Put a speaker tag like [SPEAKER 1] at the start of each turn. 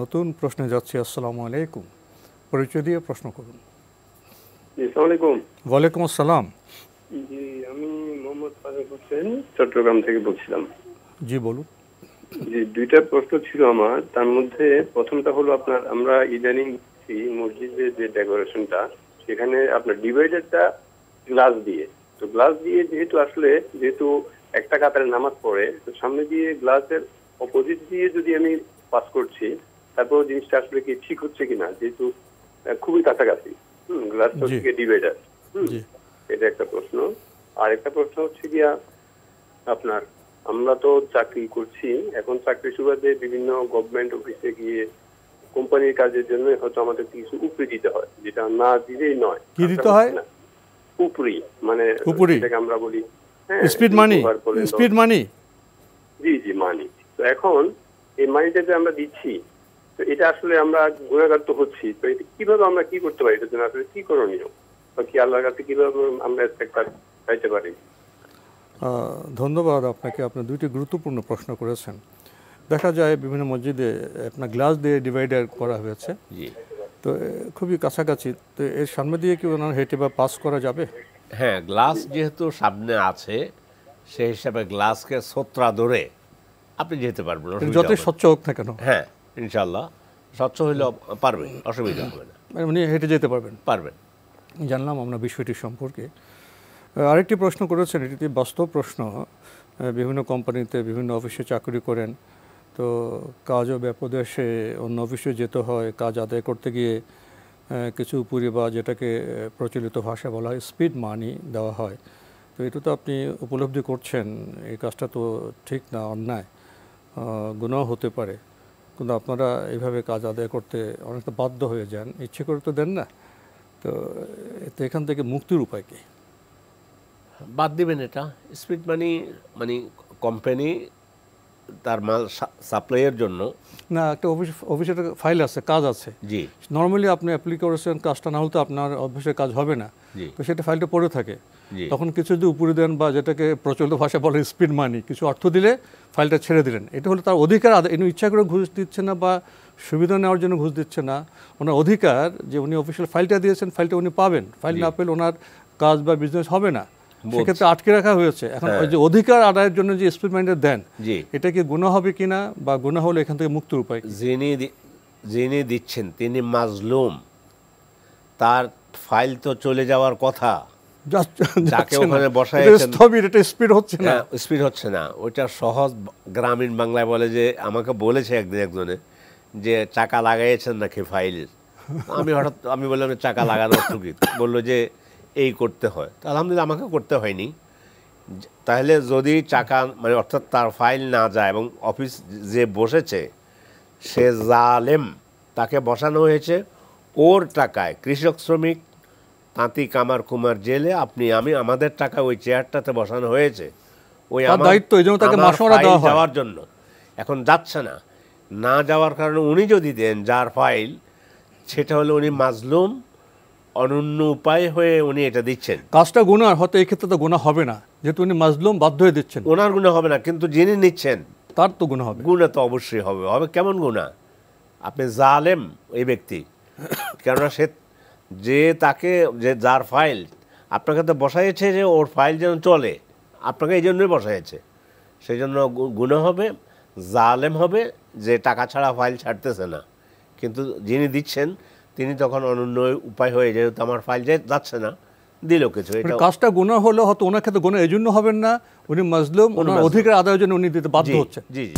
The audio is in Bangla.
[SPEAKER 1] নতুন প্রশ্নে যাচ্ছি। আসসালামু আলাইকুম, পরিচয় দিয়ে প্রশ্ন করুন।
[SPEAKER 2] আসসালামু আলাইকুম।
[SPEAKER 1] ওয়ালাইকুম আসসালাম।
[SPEAKER 2] জি, আমি মোহাম্মদ ফারুক হোসেন চট্টগ্রাম থেকে বলছিলাম।
[SPEAKER 1] জি বলুন।
[SPEAKER 2] জি, দুইটা প্রশ্ন ছিল আমার। তার মধ্যে প্রথমটা হলো আপনার, আমরা ইদানিং মসজিদের যে ডেকোরেশনটা, সেখানে আপনার ডিভাইডারটা গ্লাস দিয়ে, তো গ্লাস দিয়ে যেহেতু একটা কাতারে নামাজ পড়ে, তো সামনে দিয়ে গ্লাসের অপোজিট দিয়ে যদি আমি পাস করছি, তারপর জিনিসটা আসলে কি ঠিক হচ্ছে কিনা, যেহেতু খুবই কাছাকাছি গ্লাস থেকে ডিভাইডার। এটা একটা প্রশ্ন। আর একটা প্রশ্ন হচ্ছে গিয়া আপনার, আমরা তো চাকরি করছি, এখন চাকরি সুবাদে বিভিন্ন গভর্নমেন্ট অফিসে গিয়ে কোম্পানির কাজের জন্য হয়তো আমাদের কিছু উপরি দিতে হয়, যেটা না দিলেই নয়।
[SPEAKER 1] কি দিতে হয়?
[SPEAKER 2] উপরি মানে যেটাকে আমরা বলি
[SPEAKER 1] স্পিড মানি। স্পিড মানি,
[SPEAKER 2] জি জি, মানি। তো এখন এই মানিটা যে আমরা দিচ্ছি, তো এটা আসলে আমরা গুণাগার তো হচ্ছি, তো এটা কিভাবে আমরা কি করতে পারি, এটার জন্য আসলে কি করণীয়, বা কি আল্লাহর কাছে কিভাবে আমরা একটা পাইতে পারি?
[SPEAKER 1] ধন্যবাদ আপনাকে। আপনি দুইটি গুরুত্বপূর্ণ প্রশ্ন করেছেন। দেখা যায় বিভিন্ন মসজিদে আপনার গ্লাস দিয়ে ডিভাইডার করা হয়েছে, তো খুবই কাছাকাছি। তো এর সামনে দিয়ে কি ওনার হেঁটে বা পাস করা যাবে?
[SPEAKER 3] হ্যাঁ, গ্লাস যেহেতু সামনে আছে, সেই হিসাবে গ্লাসকে সোত্রা ধরে আপনি যেতে পারবেন,
[SPEAKER 1] যতই স্বচ্ছ হোক না কেন।
[SPEAKER 3] হ্যাঁ, ইনশাল্লাহ স্বচ্ছ হইলেও পারবেন, অসুবিধা হবে না,
[SPEAKER 1] মানে হেঁটে যেতে পারবেন। জানলাম আমরা বিষয়টি সম্পর্কে। আরেকটি প্রশ্ন করেছেন, এটি বাস্তব প্রশ্ন। বিভিন্ন কোম্পানিতে বিভিন্ন অফিসে চাকরি করেন, তো কাজ ও ব্যাপদেশে অন্য অফিসে যেতে হয়। কাজ আদায় করতে গিয়ে কিছু উপরি বা যেটাকে প্রচলিত ভাষা বলা হয় স্পিড মানি দেওয়া হয়। তো এটা তো আপনি উপলব্ধি করছেন, এই কাজটা তো ঠিক না, অন্যায়, গুনাহ হতে পারে। কিন্তু আপনারা এইভাবে কাজ আদায় করতে অনেকটা বাধ্য হয়ে যান, ইচ্ছে করে তো দেন না। তো এখান থেকে মুক্তির উপায় কি?
[SPEAKER 3] বাদ দিবেন এটা। স্পিড মানি মানে কোম্পানি তার মাল সাপ্লাইয়ের জন্য
[SPEAKER 1] না, একটা অফিসের ফাইল আছে, কাজ আছে।
[SPEAKER 3] জি,
[SPEAKER 1] নর্মালি আপনি অ্যাপ্লাই করেছেন, কাজটা না হলে তো আপনার অফিসের কাজ হবে না। তো সেটা ফাইলটা পড়ে থাকে, তখন কিছু যদি উপরে দেন বা যেটাকে প্রচলিত ভাষা বলে স্পিড মানি, কিছু অর্থ দিলে ফাইলটা ছেড়ে দিলেন, এটা হলো তার অধিকার আদায়। উনি ইচ্ছা করে ঘুষ দিচ্ছে না বা সুবিধা নেওয়ার জন্য ঘুষ দিচ্ছে না, ওনার অধিকার যে উনি অফিসিয়াল ফাইলটা দিয়েছেন, ফাইলটা উনি পাবেন। ফাইল না পেলে ওনার কাজ বা বিজনেস হবে না, সেক্ষেত্রে আটকে রাখা হয়েছে। এখন ওই যে অধিকার আদায়ের জন্য যে স্পিড মাইন্ডে দেন, এটা কি গুনাহ হবে কিনা, বা গুনাহ হলে এখান থেকে মুক্তির উপায়?
[SPEAKER 3] যিনি দিচ্ছেন তিনি মাজলুম, তার ফাইল তো চলে যাওয়ার কথা, যাকে ওখানে বসাইছেন স্পিড হচ্ছে না। ওইটা সহজ গ্রামীণ বাংলায় বলে যে, আমাকে বলেছে একদিন একজনে যে চাকা লাগাইছেন নাকি ফাইলের। আমি বললাম চাকা লাগানো অর্থ কি? বললো যে এই করতে হয়। তো আলহামদুলিল্লাহ আমাকে করতে হয়নি। তাহলে যদি চাকা মানে অর্থাৎ তার ফাইল না যায় এবং অফিস যে বসেছে সে জালেম, তাকে বসানো হয়েছে ওর টাকায়, কৃষক শ্রমিক তাঁতি কামার কুমার জেলে আপনি আমি আমাদের টাকা ওই চেয়ারটাতে বসানো হয়েছে, ওই
[SPEAKER 1] দায়িত্ব
[SPEAKER 3] যাওয়ার জন্য। এখন যাচ্ছে না, না যাওয়ার কারণে উনি যদি দেন যার ফাইল, সেটা হলো উনি মাজলুম, অনন্য উপায় হয়ে উনি এটা দিচ্ছেন।
[SPEAKER 1] কাজটা গুনাহ, হয়তো এই ক্ষেত্রে তো গুনাহ হবে না, যেহেতু উনি মাজলুম, বাধ্য হয়ে দিচ্ছেন।
[SPEAKER 3] ওনার গুনাহ হবে না, কিন্তু যিনি নিচ্ছেন
[SPEAKER 1] তার তো গুনাহ হবে।
[SPEAKER 3] গুনাহ তো অবশ্যই হবে। কেমন গুনাহ? আপনি জালেম এই ব্যক্তি, কেননা সে যে তাকে যে যার ফাইল আপনাকে তো বসাইছে যে ওর ফাইল যেন চলে, আপনাকে এই জন্যই বসাইছে, সেই জন্য গুনাহ হবে, জালেম হবে, যে টাকা ছাড়া ফাইল ছাড়তেছে না। কিন্তু যিনি দিচ্ছেন তিনি তখন অনন্য উপায় হয়ে, যেহেতু আমার ফাইল যাচ্ছে না, দিল কিছু। এটা
[SPEAKER 1] কাজটা গুনাহ হলো, হয়তো ওনার ক্ষেত্রে গুনাহ এই জন্য হবেন না, উনি মাজলুম, ওনার অধিকার আদায়ের জন্য উনি দিতে বাধ্য হচ্ছেন।
[SPEAKER 3] জি জি।